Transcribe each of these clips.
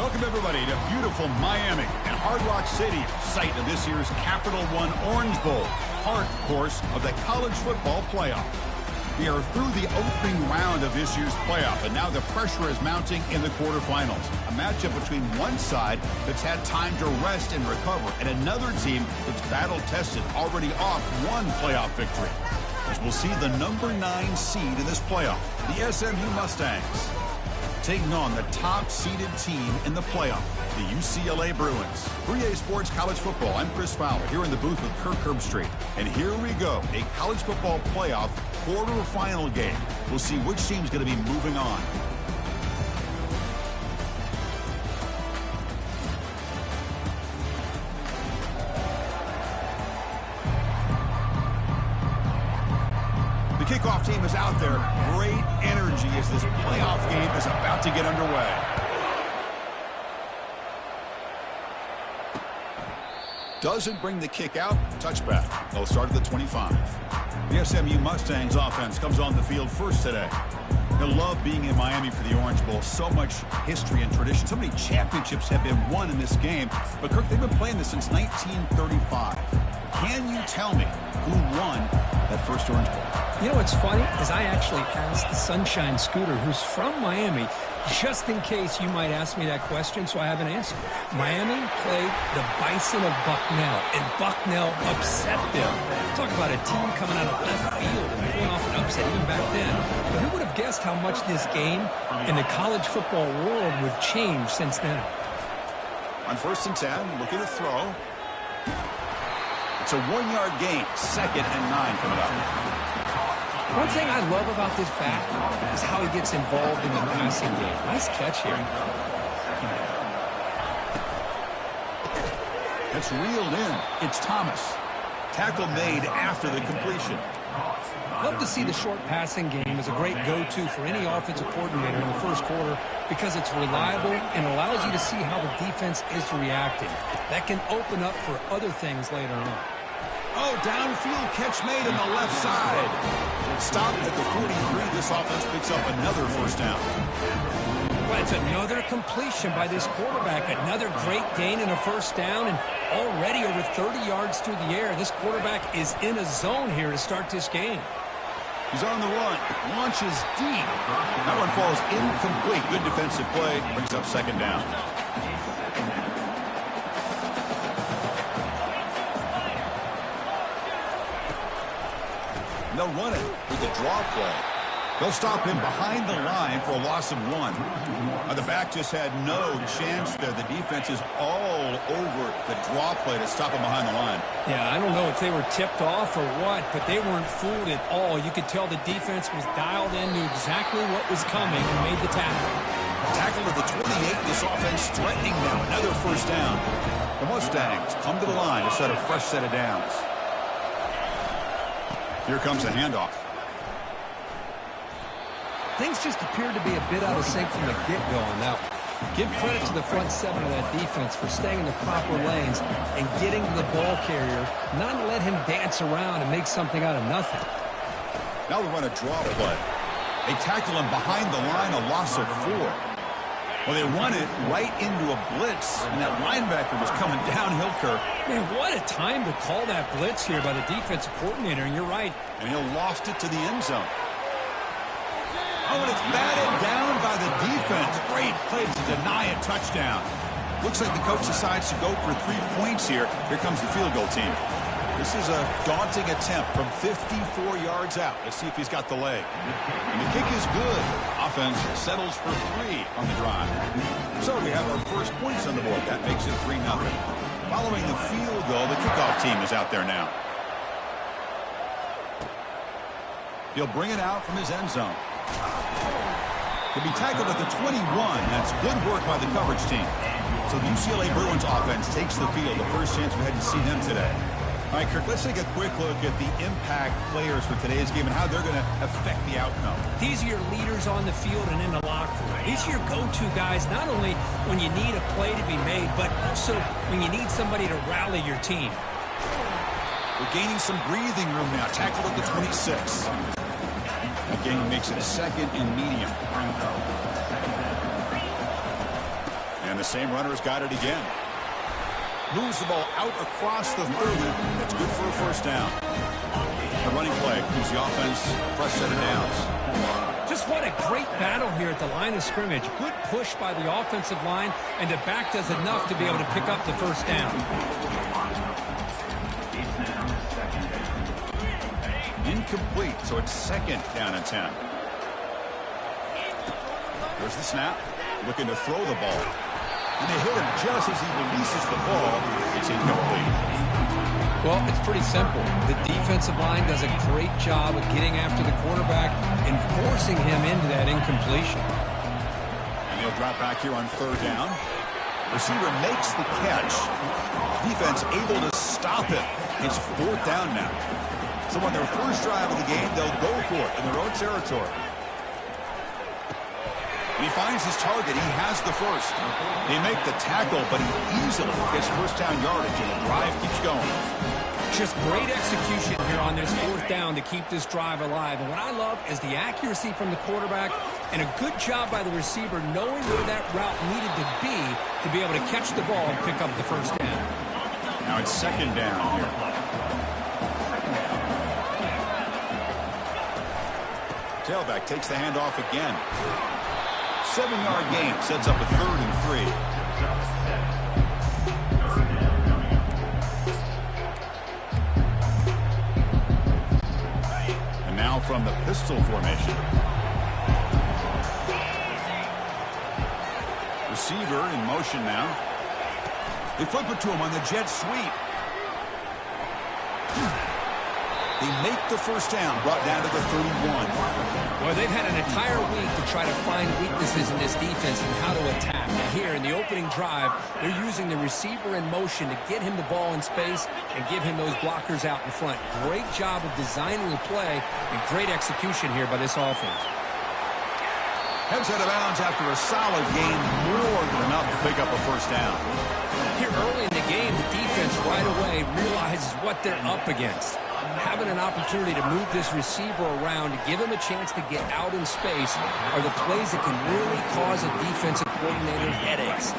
Welcome, everybody, to beautiful Miami and Hard Rock Stadium, site of this year's Capital One Orange Bowl, part, of course, of the college football playoff. We are through the opening round of this year's playoff, and now the pressure is mounting in the quarterfinals. A matchup between one side that's had time to rest and recover, and another team that's battle-tested, already off one playoff victory. As we'll see the number 9 seed in this playoff, the SMU Mustangs, taking on the top-seeded team in the playoff, the UCLA Bruins. 3A Sports College Football, I'm Chris Fowler, here in the booth with Kirk Herbstreit. And here we go, a college football playoff quarterfinal game. We'll see which team's going to be moving on. The kickoff team is out there. Great energy as this playoff game is about to get underway. Doesn't bring the kick out. Touchback. They'll start at the 25. The SMU Mustangs offense comes on the field first today. They'll love being in Miami for the Orange Bowl. So much history and tradition. So many championships have been won in this game. But, Kirk, they've been playing this since 1935. Can you tell me who won that first Orange Bowl? You know what's funny is I actually asked the Sunshine Scooter, who's from Miami, just in case you might ask me that question, so I have an answer. Miami played the Bison of Bucknell, and Bucknell upset them. Talk about a team coming out of left field and going off an upset even back then. But who would have guessed how much this game in the college football world would change since then? On 1st and 10, looking to throw. It's a 1-yard gain, 2nd and 9 coming up. One thing I love about this back is how he gets involved in the passing game. Nice catch here. It's reeled in. It's Thomas. Tackle made after the completion. Love to see the short passing game as a great go-to for any offensive coordinator in the first quarter because it's reliable and allows you to see how the defense is reacting. That can open up for other things later on. Oh, downfield catch made on the left side. Stopped at the 43. This offense picks up another first down. Well, it's another completion by this quarterback. Another great gain in a first down, and already over 30 yards through the air. This quarterback is in a zone here to start this game. He's on the run. Launches deep. That one falls incomplete. Good defensive play. Brings up 2nd down. They'll run it with the draw play. They'll stop him behind the line for a loss of 1. Now, the back just had no chance there. The defense is all over the draw play to stop him behind the line. Yeah, I don't know if they were tipped off or what, but they weren't fooled at all. You could tell the defense was dialed in, knew exactly what was coming, and made the tackle. Tackle at the 28. This offense threatening now. Another first down. The Mustangs come to the line to set a fresh set of downs. Here comes the handoff. Things just appeared to be a bit out of sync from the get-go on that one. Give credit to the front 7 of that defense for staying in the proper lanes and getting to the ball carrier, not to let him dance around and make something out of nothing. Now we run a draw play. They tackle him behind the line, a loss of 4. Well, they run it right into a blitz, and that linebacker was coming downhill, Kirk. Man, what a time to call that blitz here by the defensive coordinator, and you're right. And he'll loft it to the end zone. Oh, and it's batted down by the defense. Great play to deny a touchdown. Looks like the coach decides to go for 3 points here. Here comes the field goal team. This is a daunting attempt from 54 yards out. Let's see if he's got the leg. And the kick is good. Offense settles for 3 on the drive. So we have our first points on the board. That makes it 3-0. Following the field goal, the kickoff team is out there now. He'll bring it out from his end zone. He'll be tackled at the 21. That's good work by the coverage team. So the UCLA Bruins offense takes the field. The first chance we had to see them today. All right, Kirk, let's take a quick look at the impact players for today's game and how they're going to affect the outcome. These are your leaders on the field and in the locker room. These are your go-to guys, not only when you need a play to be made, but also when you need somebody to rally your team. We're gaining some breathing room now. Tackled at the 26. Again, makes it 2nd and medium. And the same runner's got it again. Moves the ball out across the 30. That's good for a first down. A running play gives the offense a fresh set of downs. Just what a great battle here at the line of scrimmage. Good push by the offensive line, and the back does enough to be able to pick up the first down. Incomplete, so it's second down and 10. There's the snap. Looking to throw the ball. And they hit him just as he releases the ball. It's incomplete. Well, it's pretty simple. The defensive line does a great job of getting after the quarterback and forcing him into that incompletion. And he'll drop back here on third down. Receiver makes the catch. Defense able to stop it. It's fourth down now. So on their first drive of the game, they'll go for it in their own territory. He finds his target. He has the first. They make the tackle, but he easily gets first down yardage, and the drive keeps going. Just great execution here on this fourth down to keep this drive alive. And what I love is the accuracy from the quarterback and a good job by the receiver knowing where that route needed to be able to catch the ball and pick up the first down. Now it's second down here. Tailback takes the handoff again. 7-yard gain sets up a 3rd and 3. And now from the pistol formation. Receiver in motion now. They flip it to him on the jet sweep. They make the first down, brought down to the 31. Well, they've had an entire week to try to find weaknesses in this defense and how to attack. Now here in the opening drive, they're using the receiver in motion to get him the ball in space and give him those blockers out in front. Great job of designing the play and great execution here by this offense. Heads out of bounds after a solid gain, more than enough to pick up a first down. Here early in the game, the defense right away realizes what they're up against. Having an opportunity to move this receiver around to give him a chance to get out in space are the plays that can really cause a defensive coordinator headaches.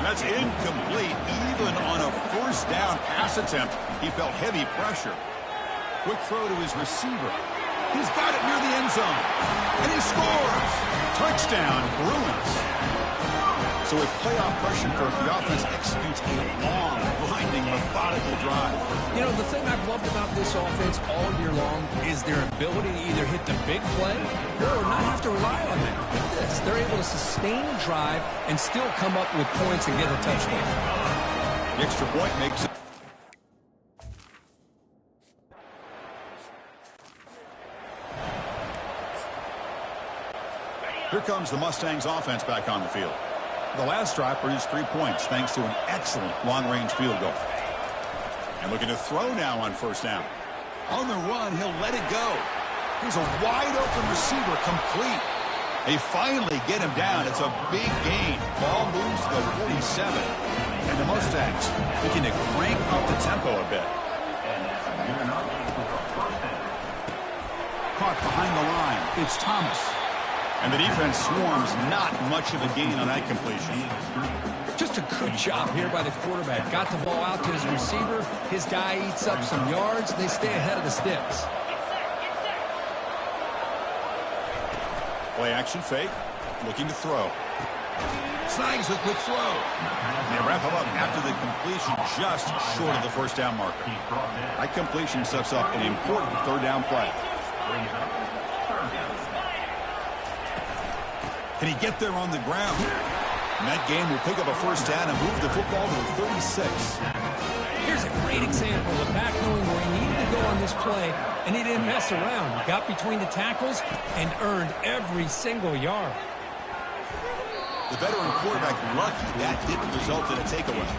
That's incomplete. Even on a first down pass attempt, he felt heavy pressure. Quick throw to his receiver. He's got it near the end zone. And he scores. Touchdown, Bruins. So with playoff pressure, the offense executes a long, blinding, methodical drive. You know, the thing I've loved about this offense all year long is their ability to either hit the big play or not have to rely on that. Look at this. They're able to sustain a drive and still come up with points and get a touchdown. The extra point makes it. Here comes the Mustangs offense back on the field. The last drive produced 3 points thanks to an excellent long-range field goal. And looking to throw now on first down. On the run, he'll let it go. Here's a wide-open receiver, complete. They finally get him down. It's a big gain. Ball moves to the 47. And the Mustangs looking to crank up the tempo a bit. Caught behind the line. It's Thomas. And the defense swarms, not much of a gain on that completion. Just a good job here by the quarterback. Got the ball out to his receiver. His guy eats up some yards. They stay ahead of the sticks. Play action fake. Looking to throw. Snags a quick throw. They wrap him up after the completion just short of the first down marker. That completion sets up an important third down play. Can he get there on the ground? And that game will pick up a first down and move the football to the 36. Here's a great example of back knowing where he needed to go on this play, and he didn't mess around. He got between the tackles and earned every single yard. The veteran quarterback lucky that didn't result in a takeaway.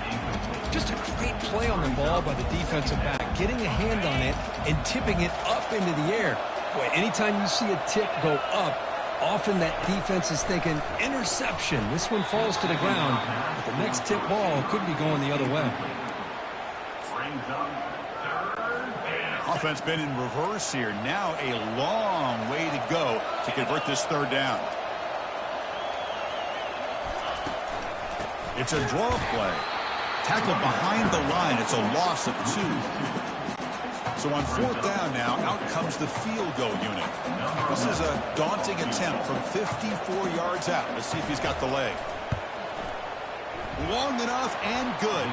Just a great play on the ball by the defensive back, getting a hand on it and tipping it up into the air. Boy, anytime you see a tip go up, often that defense is thinking interception. This one falls to the ground, but the next tip ball could be going the other way. Offense been in reverse here. Now a long way to go to convert this third down. It's a draw play. Tackled behind the line. It's a loss of 2. So on 4th down now, out comes the field goal unit. This is a daunting attempt from 54 yards out. Let's see if he's got the leg. Long enough and good.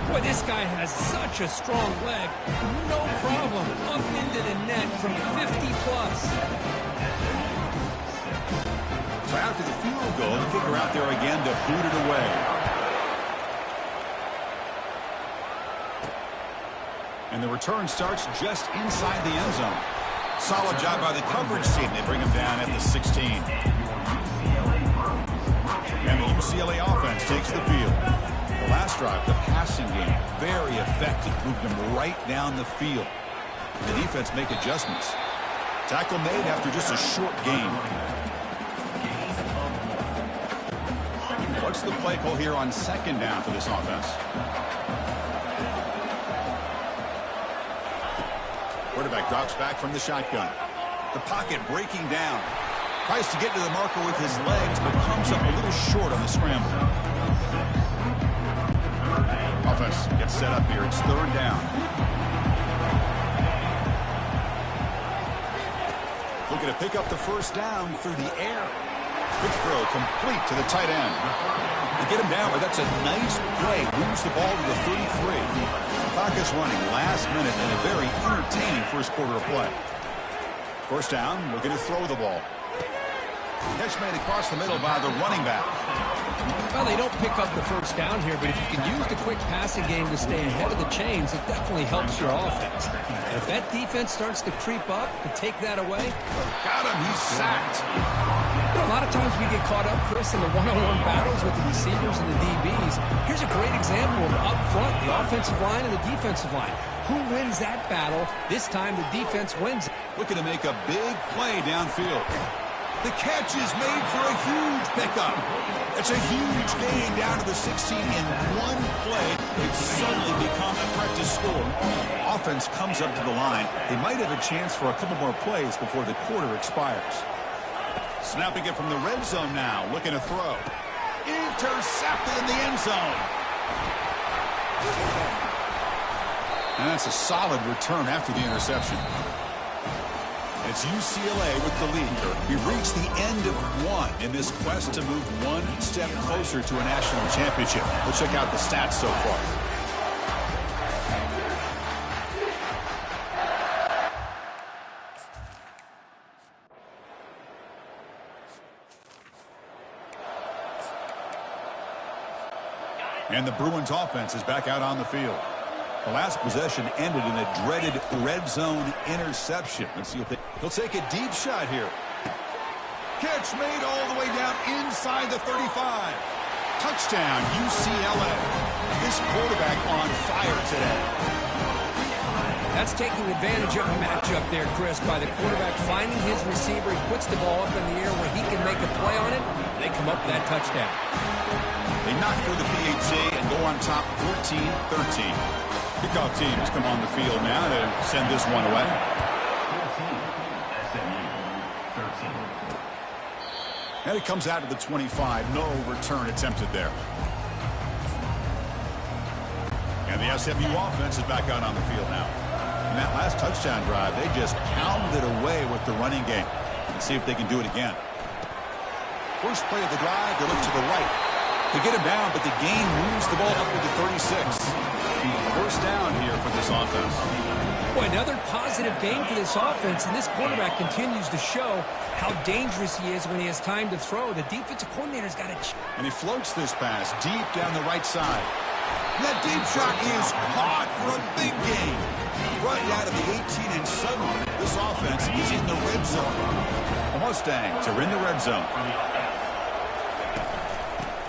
Boy, this guy has such a strong leg. No problem. Up into the net from 50 plus. So after the field goal, the kicker out there again to boot it away. And the return starts just inside the end zone. Solid job by the coverage team. They bring him down at the 16. And the UCLA offense takes the field. The last drive, the passing game, very effective. Moved him right down the field. And the defense make adjustments. Tackle made after just a short gain. What's the play call here on 2nd down for this offense? Quarterback drops back from the shotgun. The pocket breaking down. Tries to get to the marker with his legs, but comes up a little short on the scramble. Offense gets set up here. It's 3rd down. Looking to pick up the 1st down through the air. Quick throw complete to the tight end. To get him down, but that's a nice play. Moves the ball to the 33. Clock is running last minute and a very entertaining first quarter of play. 1st down, looking to throw the ball. Catch made across the middle by the running back. Well, they don't pick up the 1st down here, but if you can use the quick passing game to stay ahead of the chains, it definitely helps your offense. And if that defense starts to creep up to take that away. Got him. He's sacked. You know, a lot of times we get caught up, Chris, in the one-on-one battles with the receivers and the DBs. Here's a great example of up front, the offensive line and the defensive line. Who wins that battle? This time the defense wins. Looking to make a big play downfield. The catch is made for a huge pickup. It's a huge gain down to the 16 in one play. They've suddenly become a threat to score. Offense comes up to the line. They might have a chance for a couple more plays before the quarter expires. Snapping it from the red zone now. Looking to throw. Intercepted in the end zone. And that's a solid return after the interception. It's UCLA with the lead. We reached the end of 1 in this quest to move 1 step closer to a national championship. Let's check out the stats so far. And the Bruins offense is back out on the field. The last possession ended in a dreaded red zone interception. Let's see if he'll take a deep shot here. Catch made all the way down inside the 35. Touchdown, UCLA. This quarterback on fire today. That's taking advantage of a matchup there, Chris, by the quarterback finding his receiver. He puts the ball up in the air where he can make a play on it. They come up with that touchdown. They knock through the PAT and go on top 14-13. Kickoff teams come on the field now to send this one away. And it comes out to the 25. No return attempted there. And the SMU offense is back out on the field now. In that last touchdown drive, they just pounded away with the running game. Let's see if they can do it again. First play of the drive, they look to the right. They get him down, but the gain moves the ball up to the 36. First down here for this offense. Boy, another positive game for this offense, and this quarterback continues to show how dangerous he is when he has time to throw. The defensive coordinator's got to... And he floats this pass deep down the right side. And that deep shot is caught for a big gain. Right out of the 18, and suddenly this offense is in the red zone. The Mustangs are in the red zone.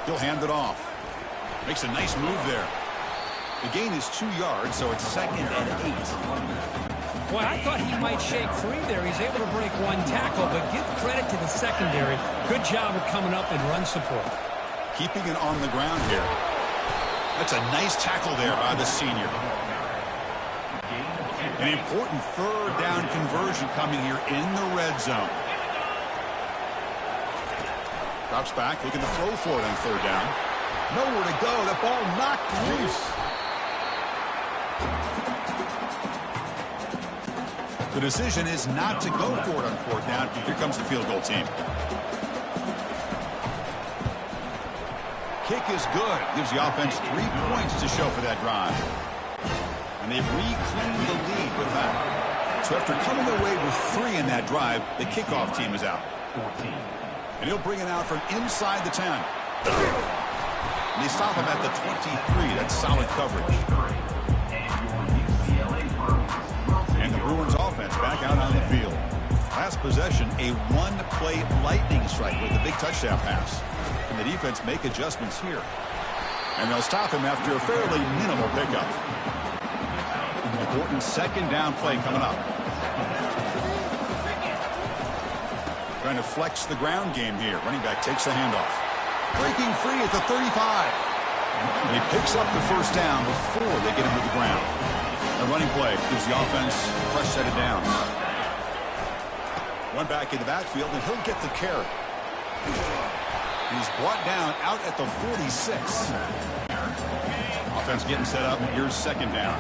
He'll hand it off. Makes a nice move there. The gain is 2 yards, so it's 2nd and 8. Boy, I thought he might shake free there. He's able to break one tackle, but give credit to the secondary. Good job of coming up and run support. Keeping it on the ground here. That's a nice tackle there by the senior. An important 3rd down conversion coming here in the red zone. Drops back, looking to throw for it on 3rd down. Nowhere to go. The ball knocked loose. The decision is not to go for it on 4th down. Here comes the field goal team. Kick is good. Gives the offense 3 points to show for that drive. And they reclaimed the lead with that. So after coming away with 3 in that drive, the kickoff team is out. And he'll bring it out from inside the 10. And they stop him at the 23. That's solid coverage. And the Bruins offense back out on the field. Last possession, a one-play lightning strike with a big touchdown pass. And the defense make adjustments here. And they'll stop him after a fairly minimal pickup. Important 2nd down play coming up. Trying to flex the ground game here. Running back takes the handoff. Breaking free at the 35. And he picks up the 1st down before they get him to the ground. A running play gives the offense a fresh set of downs. One back in the backfield, and he'll get the carry. He's brought down out at the 46. Offense getting set up. Here's 2nd down.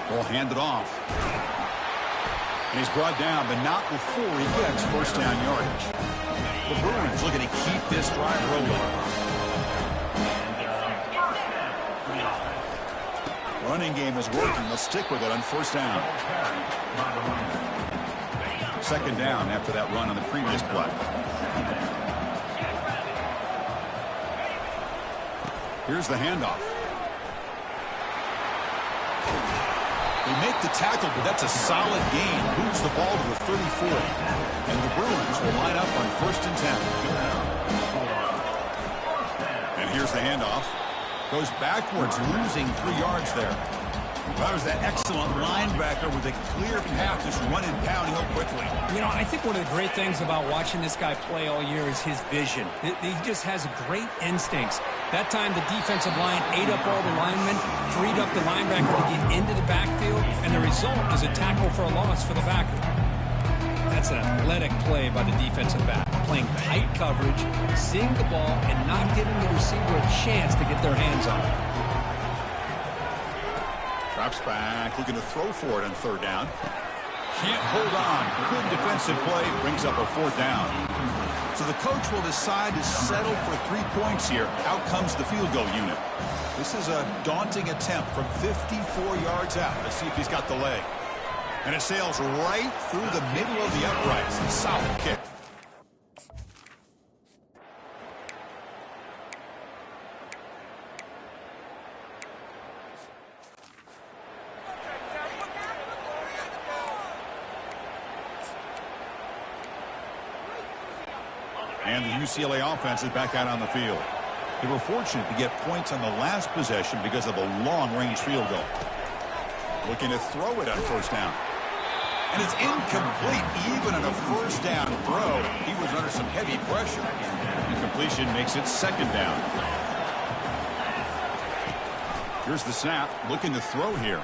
Ball handed off. And he's brought down, but not before he gets 1st down yardage. The Bruins looking to keep this drive rolling. Running game is working. They'll stick with it on 1st down. 2nd down after that run on the previous play. Here's the handoff. They make the tackle, but that's a solid gain. Moves the ball to the 34. And the Bruins will line up on 1st and 10. And here's the handoff. Goes backwards, losing 3 yards there. That was that excellent linebacker with a clear path, just running downhill quickly. You know, I think one of the great things about watching this guy play all year is his vision. He just has great instincts. That time, the defensive line ate up all the linemen, freed up the linebacker to get into the backfield, and the result is a tackle for a loss for the backer. That's an athletic play by the defensive back. Playing tight coverage, seeing the ball, and not giving the receiver a chance to get their hands on it. Drops back, looking to throw for it on 3rd down. Can't hold on. Good defensive play, brings up a 4th down. So the coach will decide to settle for 3 points here. Out comes the field goal unit. This is a daunting attempt from 54 yards out. Let's see if he's got the leg. And it sails right through the middle of the uprights. Solid kick. And the UCLA offense is back out on the field. They were fortunate to get points on the last possession because of a long-range field goal. Looking to throw it on 1st down. And it's incomplete. Even on a 1st down throw, he was under some heavy pressure. Incompletion makes it 2nd down. Here's the snap. Looking to throw here.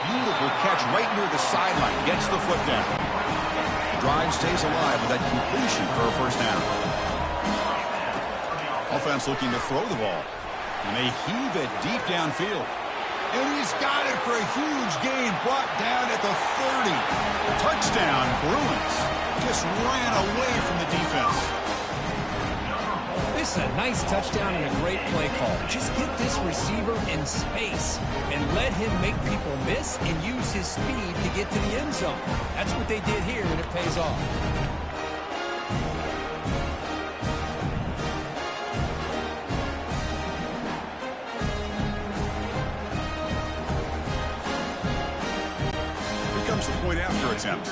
Beautiful catch right near the sideline. Gets the foot down. Drive stays alive with that completion for a 1st down. Offense looking to throw the ball. And they heave it deep downfield. And he's got it for a huge gain, brought down at the 30. Touchdown, Bruins. Just ran away from the defense. This is a nice touchdown and a great play call. Just get this receiver in space and let him make people miss and use his speed to get to the end zone. That's what they did here, and it pays off. The point after attempt.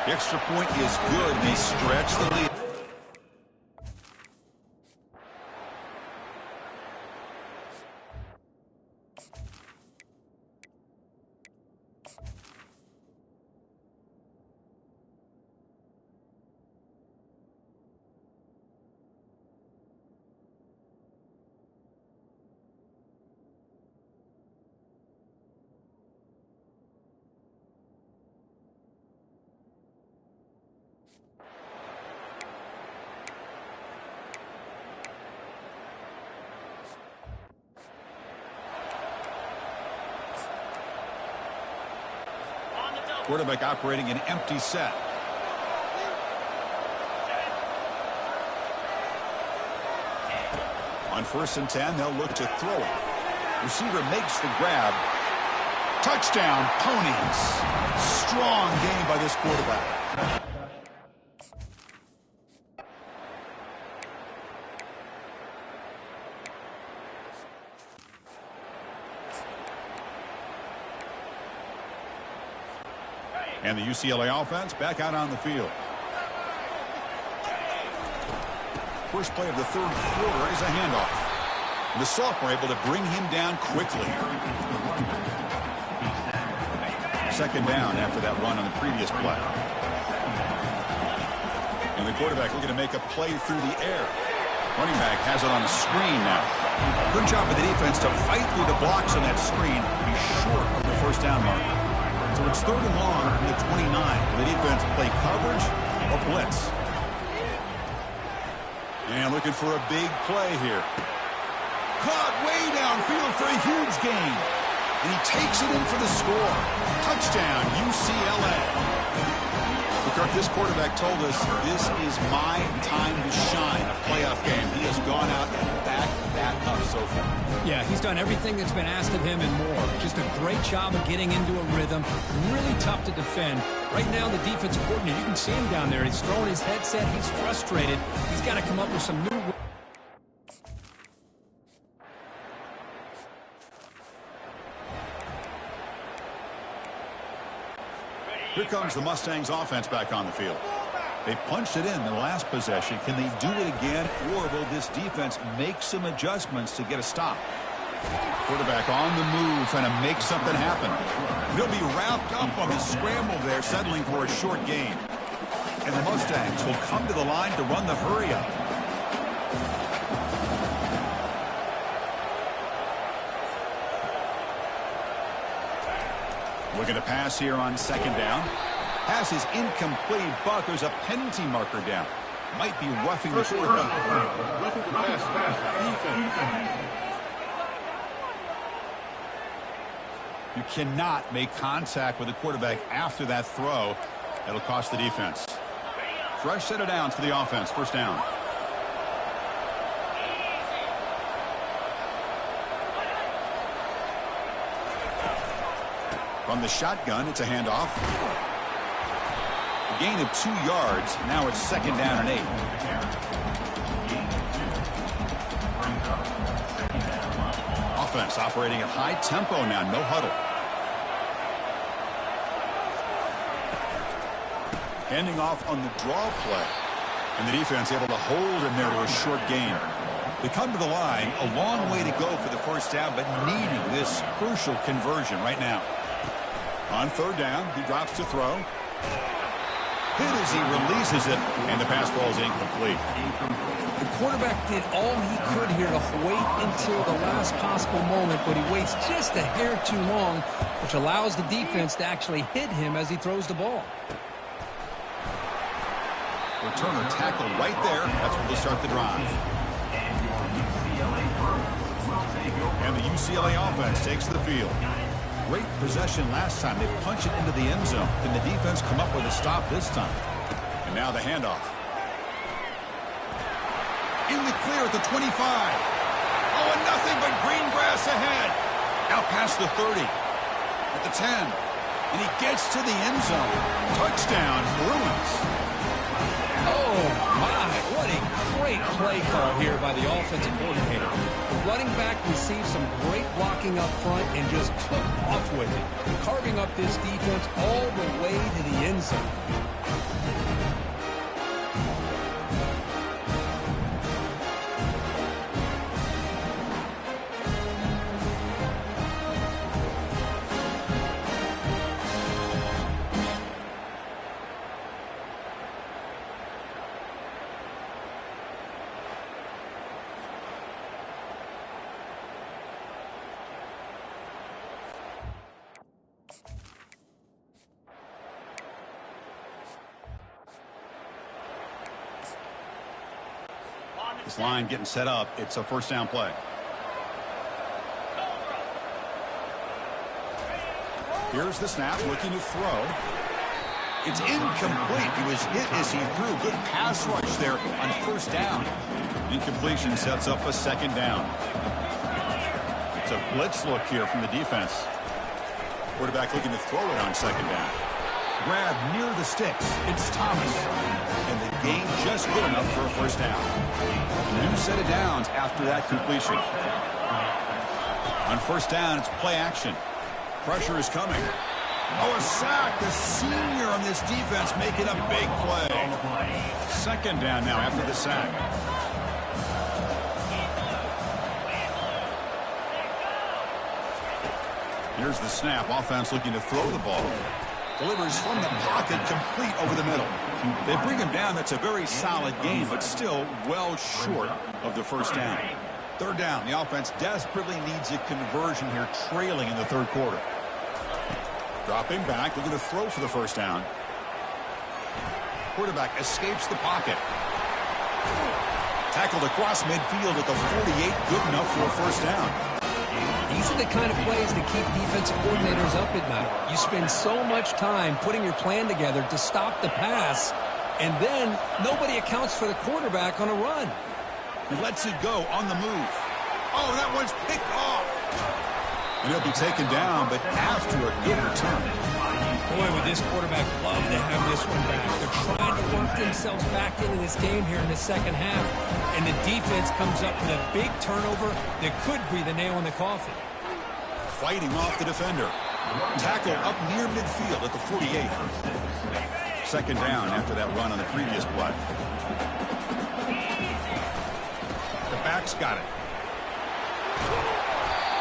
The extra point is good. They stretch the lead. Quarterback operating an empty set. On 1st and 10, they'll look to throw it. Receiver makes the grab. Touchdown, Ponies. Strong game by this quarterback. And the UCLA offense back out on the field. First play of the third quarter is a handoff. The sophomore able to bring him down quickly. Second down after that run on the previous play. And the quarterback looking to make a play through the air. Running back has it on the screen now. Good job of the defense to fight through the blocks on that screen. Be short of the first down mark. So it's 3rd and long from the 29. The defense play coverage or blitz. And looking for a big play here. Caught way downfield for a huge gain. And he takes it in for the score. Touchdown, UCLA. Kirk, this quarterback told us this is my time to shine, a playoff game. He has gone out and backed that up so far. Yeah, he's done everything that's been asked of him and more. Just a great job of getting into a rhythm. Really tough to defend. Right now, the defensive coordinator, you can see him down there. He's throwing his headset. He's frustrated. He's got to come up with some new... Here comes the Mustangs offense back on the field. They punched it in the last possession. Can they do it again, or will this defense make some adjustments to get a stop? Quarterback on the move, trying to make something happen. They'll be wrapped up on the scramble there, settling for a short gain. And the Mustangs will come to the line to run the hurry up. Looking to pass here on 2nd down. Pass is incomplete, but there's a penalty marker down. Might be roughing the quarterback. You cannot make contact with the quarterback after that throw. That'll cost the defense. Fresh set of downs for the offense. 1st down. From the shotgun, it's a handoff. A gain of 2 yards. Now it's 2nd down and 8. Offense operating at high tempo now. No huddle. Handing off on the draw play. And the defense able to hold him there to a short gain. They come to the line. A long way to go for the 1st down, but needing this crucial conversion right now. On 3rd down, he drops to throw. Hit as he releases it, and the pass ball is incomplete. The quarterback did all he could here to wait until the last possible moment, but he waits just a hair too long, which allows the defense to actually hit him as he throws the ball. Returner tackle right there. That's where they start the drive. And the UCLA offense takes the field. Great possession last time. They punch it into the end zone. Can the defense come up with a stop this time? And now the handoff. In the clear at the 25. Oh, and nothing but green grass ahead. Out past the 30. At the 10. And he gets to the end zone. Touchdown, Bruins. Oh, my. What a great play call here by the offensive coordinator. The running back received some great blocking up front and just took off with it, carving up this defense all the way to the end zone. This line getting set up. It's a 1st down play. Here's the snap, looking to throw. It's incomplete. He was hit as he threw. Good pass rush there on first down. Incompletion sets up a second down. It's a blitz look here from the defense. Quarterback looking to throw it on second down. Grab near the sticks. It's Thomas. And the gain just good enough for a first down. New set of downs after that completion. On first down, it's play action. Pressure is coming. Oh, a sack. The senior on this defense making a big play. Second down now after the sack. Here's the snap. Offense looking to throw the ball. Delivers from the pocket, complete over the middle. They bring him down. That's a very solid game, but still well short of the first down. Third down. The offense desperately needs a conversion here, trailing in the third quarter. Dropping back, looking to throw for the first down. Quarterback escapes the pocket. Tackled across midfield at the 48, good enough for a first down. These are the kind of plays that keep defensive coordinators up at night. You spend so much time putting your plan together to stop the pass, and then nobody accounts for the quarterback on a run. He lets it go on the move. Oh, that one's picked off. And he'll be taken down, but after a good return. Boy, would this quarterback love to have this one back. They're trying to work themselves back into this game here in the second half, and the defense comes up with a big turnover that could be the nail in the coffin. Fighting off the defender. Tackle up near midfield at the 48. Second down after that run on the previous play. The back's got it.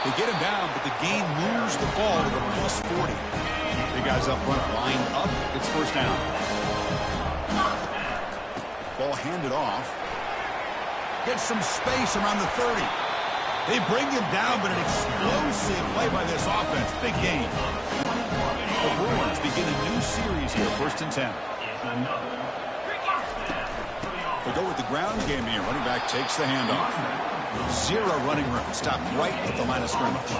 They get him down, but the gain moves the ball to the plus 40. The guys up front lined up. It's first down. Ball handed off. Gets some space around the 30. They bring him down, but an explosive play by this offense. Big gain. The Bruins begin a new series here, 1st and 10. They go with the ground game here. Running back takes the handoff. Zero running room. Stopped right at the line of scrimmage.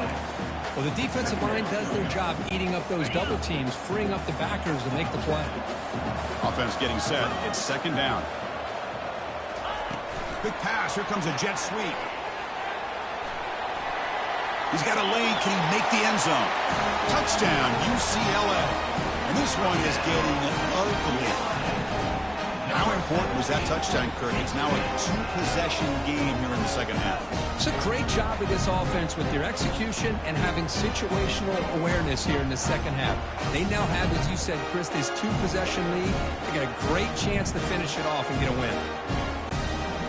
Well, the defensive line does their job eating up those double teams, freeing up the backers to make the play. Offense getting set. It's second down. Big pass. Here comes a jet sweep. He's got a lane. Can he make the end zone? Touchdown, UCLA. And this one is getting ugly. How important was that touchdown, Kurt? It's now a two-possession game here in the second half. It's a great job of this offense with their execution and having situational awareness here in the second half. They now have, as you said, Chris, this two-possession lead. They got a great chance to finish it off and get a win.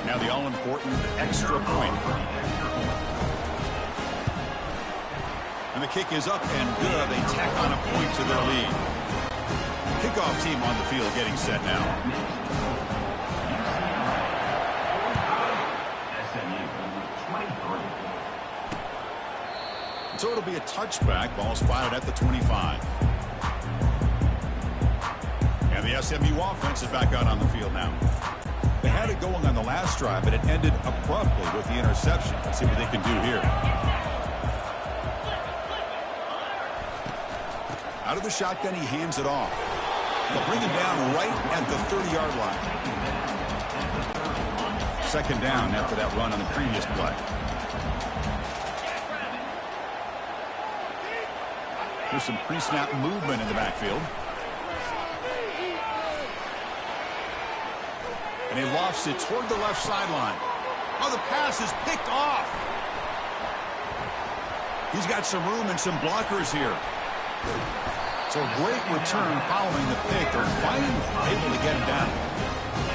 Now the all-important extra point. And the kick is up and good. They tack on a point to their lead. Kickoff team on the field getting set now. So it'll be a touchback. Ball spotted at the 25. And the SMU offense is back out on the field now. They had it going on the last drive, but it ended abruptly with the interception. Let's see what they can do here. Out of the shotgun, he hands it off. They'll bring him down right at the 30-yard line. Second down after that run on the previous play. There's some pre-snap movement in the backfield. And he lofts it toward the left sideline. Oh, the pass is picked off. He's got some room and some blockers here. So a great return following the pick. They're finally able to get him down.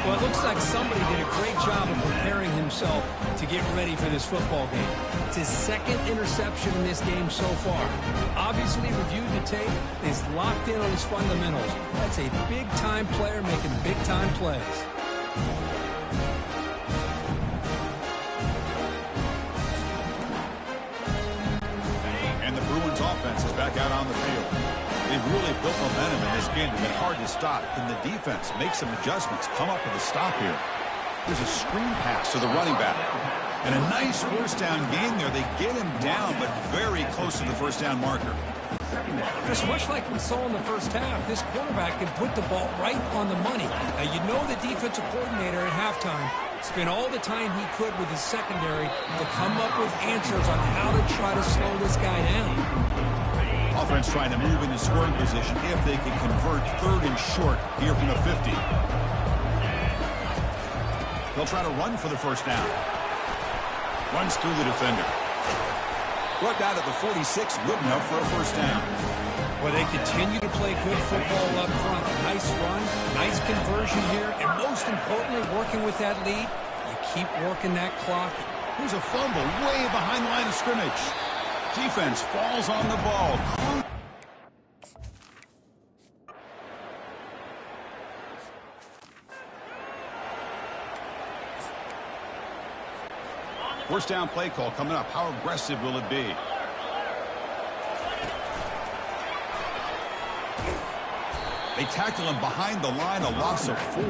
Well, it looks like somebody did a great job of preparing himself to get ready for this football game. It's his second interception in this game so far. Obviously reviewed the tape. He's locked in on his fundamentals. That's a big-time player making big-time plays. And the Bruins offense is back out on the field. They've really built momentum in this game. They've been hard to stop. Can the defense make some adjustments? Come up with a stop here. There's a screen pass to the running back. And a nice first down gain there. They get him down, but very close to the first down marker. Just much like we saw in the first half, this quarterback can put the ball right on the money. Now, you know the defensive coordinator at halftime spent all the time he could with his secondary to come up with answers on how to try to slow this guy down. Offense trying to move into scoring position if they can convert 3rd and short here from the 50. They'll try to run for the first down. Runs through the defender. Brought down at the 46, good enough for a first down. Well, they continue to play good football up front. Nice run, nice conversion here, and most importantly, working with that lead, you keep working that clock. Here's a fumble way behind the line of scrimmage. Defense falls on the ball. First down play call coming up. How aggressive will it be? They tackle him behind the line, a loss of 4.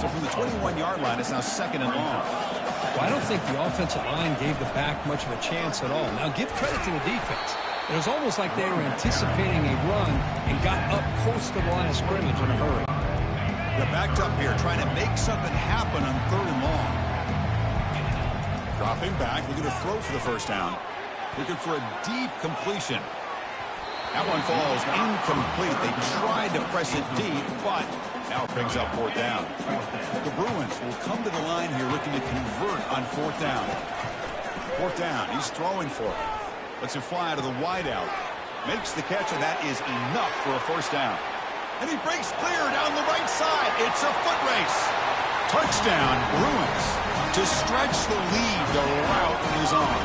So from the 21-yard line, it's now 2nd and long. Well, I don't think the offensive line gave the back much of a chance at all. Now, give credit to the defense. It was almost like they were anticipating a run and got up close to the line of scrimmage in a hurry. They're backed up here, trying to make something happen on 3rd and long. Dropping back, looking to throw for the first down. Looking for a deep completion. That one falls incomplete. They tried to press it deep, but now it brings up 4th down. The Bruins will come to the line here looking to convert on 4th down. 4th down, he's throwing for it. Lets it fly out of the wideout. Makes the catch, and that is enough for a first down. And he breaks clear down the right side. It's a foot race. Touchdown, Bruins. To stretch the lead, the route is on.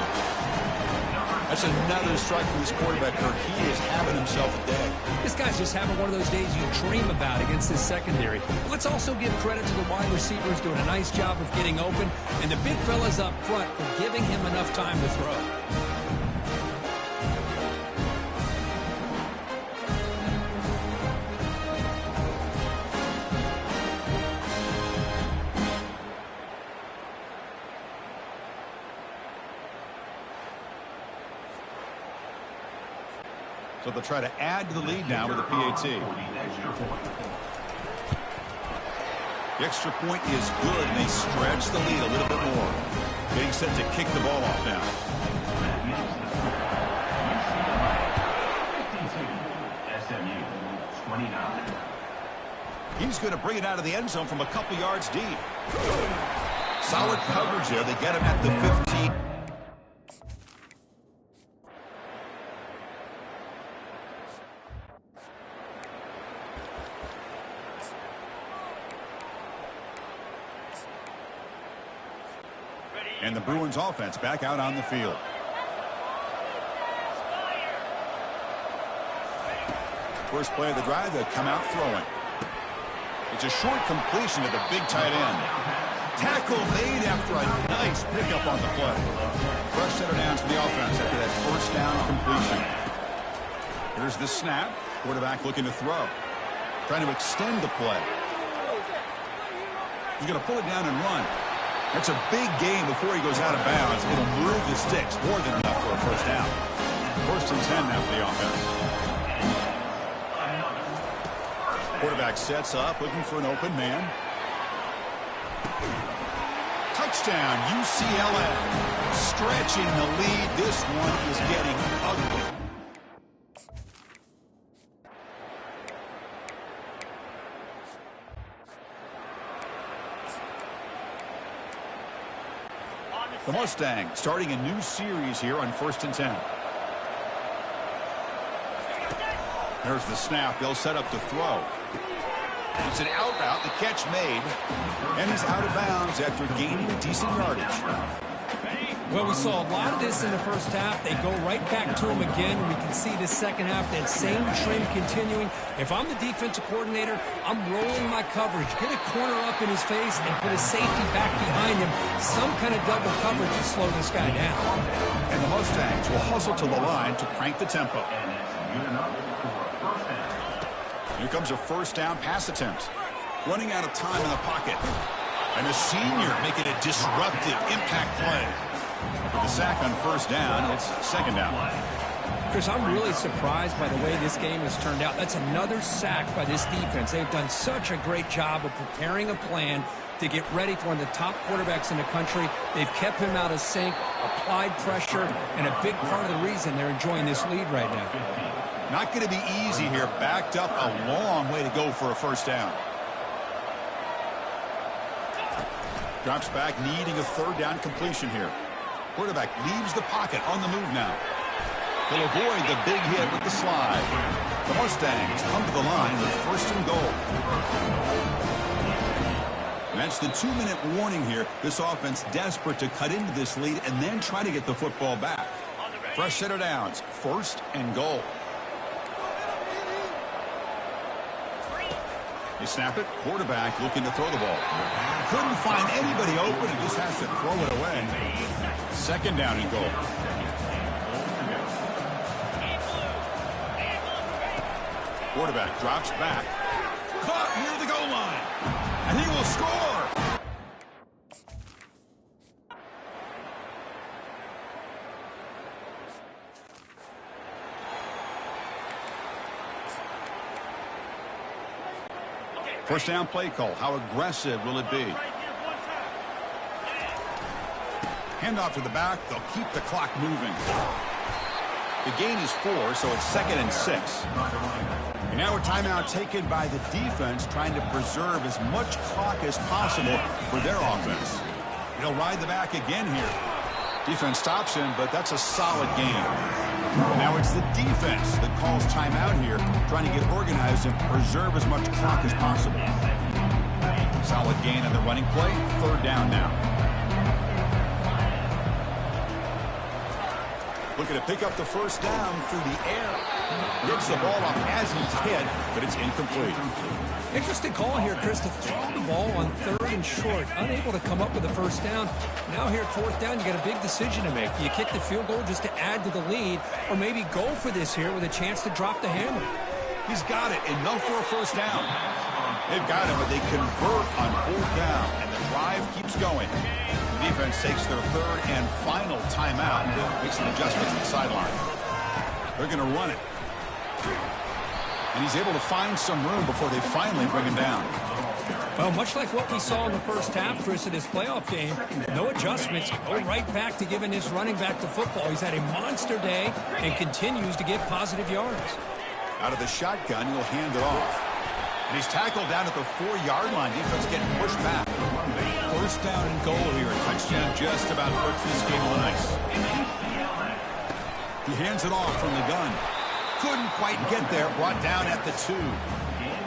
That's another strike from this quarterback, Kirk. He is having himself a day. This guy's just having one of those days you dream about against this secondary. Let's also give credit to the wide receivers doing a nice job of getting open, and the big fellas up front for giving him enough time to throw. So they'll try to add to the lead now with a PAT. The extra point is good, and they stretch the lead a little bit more. Getting set to kick the ball off now. SMU, 29. He's going to bring it out of the end zone from a couple yards deep. Solid coverage there. They get him at the 15. And the Bruins offense back out on the field. First play of the drive, they come out throwing. It's a short completion to the big tight end. Tackle made after a nice pickup on the play. Fresh set of downs for the offense after that first down completion. Here's the snap. Quarterback looking to throw. Trying to extend the play. He's going to pull it down and run. That's a big game before he goes out of bounds. It'll move the sticks more than enough for a first down. 1st and 10 now for the offense. Quarterback sets up, looking for an open man. Touchdown, UCLA. Stretching the lead. This one is getting ugly. The Mustang starting a new series here on 1st and 10. There's the snap. They'll set up to throw. It's an out route. The catch made. And he's out of bounds after gaining decent yardage. Well, we saw a lot of this in the first half. They go right back to him again. We can see the second half, that same trend continuing. If I'm the defensive coordinator, I'm rolling my coverage. Get a corner up in his face and put a safety back behind him. Some kind of double coverage to slow this guy down. And the Mustangs will hustle to the line to crank the tempo. Here comes a first down pass attempt. Running out of time in the pocket. And a senior making a disruptive impact play. With the sack on first down, it's 2nd down. Chris, I'm really surprised by the way this game has turned out. That's another sack by this defense. They've done such a great job of preparing a plan to get ready for one of the top quarterbacks in the country. They've kept him out of sync, applied pressure, and a big part of the reason they're enjoying this lead right now. Not going to be easy here. Backed up a long way to go for a first down. Drops back, needing a third down completion here. Quarterback leaves the pocket on the move now. He'll avoid the big hit with the slide. The Mustangs come to the line with first and goal. And that's the 2-minute warning here. This offense desperate to cut into this lead and then try to get the football back. Fresh set of downs, first and goal. They snap it. Quarterback looking to throw the ball. Couldn't find anybody open and just has to throw it away. Second down and goal. Quarterback drops back. Caught near the goal line. And he will score. First down play call. How aggressive will it be? Handoff to the back. They'll keep the clock moving. The gain is 4, so it's 2nd and 6. And now a timeout taken by the defense, trying to preserve as much clock as possible for their offense. He'll ride the back again here. Defense stops him, but that's a solid gain. Now it's the defense that calls timeout here, trying to get organized and preserve as much clock as possible. Solid gain on the running play. Third down now. Looking to pick up the first down through the air. Gets the ball off as he's hit, but it's incomplete. Interesting call here, Chris, to throw the ball on 3rd and short. Unable to come up with a first down. Now here at 4th down, you got a big decision to make. Do you kick the field goal just to add to the lead, or maybe go for this here with a chance to drop the hammer? He's got it. Enough for a first down. They've got him, but they convert on 4th down, and the drive keeps going. The defense takes their 3rd and final timeout to make some adjustments at the sideline. They're going to run it. And he's able to find some room before they finally bring him down. Well, much like what we saw in the first half, Chris, in this playoff game, no adjustments, go right back to giving his running back the football. He's had a monster day and continues to get positive yards. Out of the shotgun, he'll hand it off. And he's tackled down at the 4-yard line. Defense getting pushed back. First down and goal here. A touchdown just about puts this game on ice. He hands it off from the gun. Couldn't quite get there. Brought down at the 2.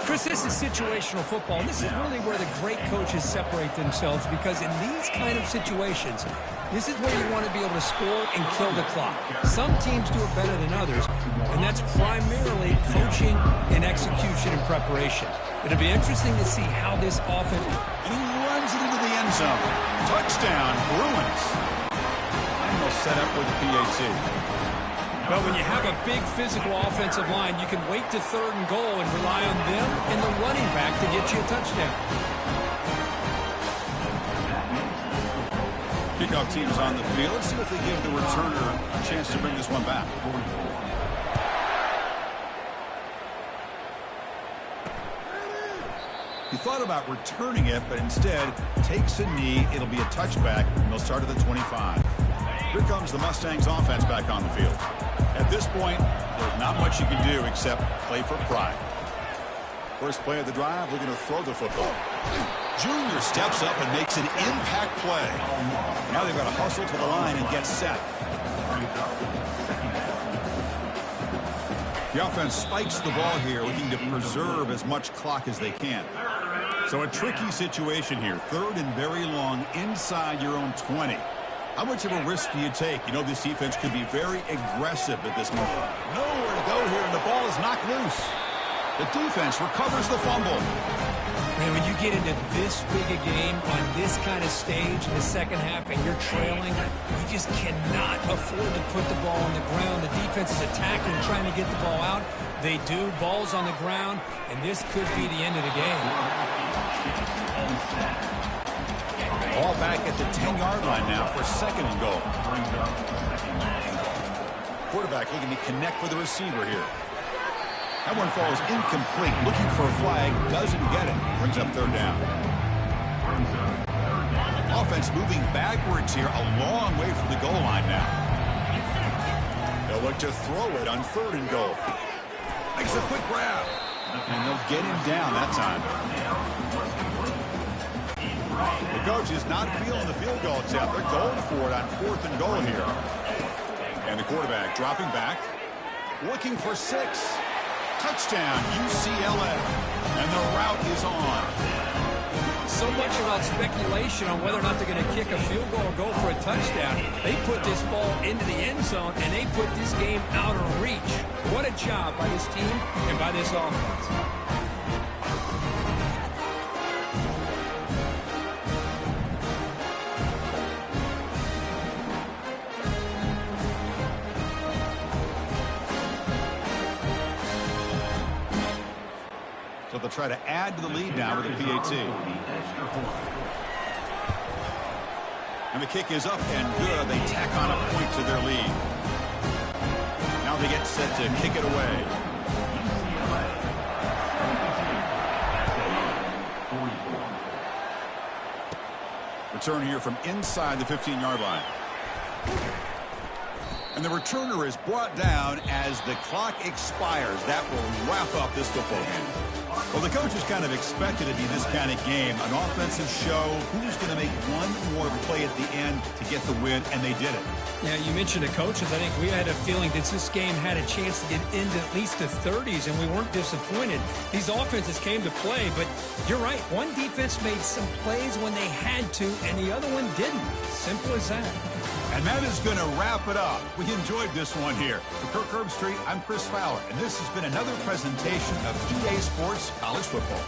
Chris, this is situational football. This is really where the great coaches separate themselves, because in these kind of situations, this is where you want to be able to score and kill the clock. Some teams do it better than others, and that's primarily coaching and execution and preparation. It'll be interesting to see how this offense... And he runs it into the end zone. Touchdown, Bruins. And they'll set up with the PAT. Well, when you have a big physical offensive line, you can wait to 3rd and goal and rely on them and the running back to get you a touchdown. Kickoff team's on the field. Let's see if they give the returner a chance to bring this one back. He thought about returning it, but instead takes a knee. It'll be a touchback, and they'll start at the 25. Here comes the Mustangs offense back on the field. At this point, there's not much you can do except play for pride. First play of the drive, looking to throw the football. Junior steps up and makes an impact play. Now they've got to hustle to the line and get set. The offense spikes the ball here, looking to preserve as much clock as they can. So a tricky situation here. 3rd and very long inside your own 20. How much of a risk do you take? You know, this defense could be very aggressive at this moment. Nowhere to go here, and the ball is knocked loose. The defense recovers the fumble. Man, when you get into this big a game on this kind of stage in the second half and you're trailing, you just cannot afford to put the ball on the ground. The defense is attacking, trying to get the ball out. They do. Ball's on the ground, and this could be the end of the game. Ball back at the 10-yard line now for 2nd and goal. Quarterback looking to connect with the receiver here. That one falls incomplete. Looking for a flag. Doesn't get it. Brings up third down. Offense moving backwards here. A long way from the goal line now. They'll look to throw it on 3rd and goal. Makes a quick grab. And they'll get him down that time. The coach is not feeling the field goal attempt. They're going for it on 4th and goal here. And the quarterback dropping back. Looking for 6. Touchdown, UCLA. And the route is on. So much about speculation on whether or not they're going to kick a field goal or go for a touchdown. They put this ball into the end zone, and they put this game out of reach. What a job by this team and by this offense. So they'll try to add to the lead now with a PAT. And the kick is up and good. They tack on a point to their lead. Now they get set to kick it away. Return here from inside the 15-yard line. And the returner is brought down as the clock expires. That will wrap up this football game. Well, the coaches kind of expected it to be this kind of game. An offensive show. Who's going to make one more play at the end to get the win? And they did it. Yeah, you mentioned the coaches. I think we had a feeling that this game had a chance to get into at least the 30s, and we weren't disappointed. These offenses came to play, but you're right. One defense made some plays when they had to, and the other one didn't. Simple as that. And that is going to wrap it up. We enjoyed this one here. For Kirk Herbstreit, I'm Chris Fowler, and this has been another presentation of EA Sports College Football.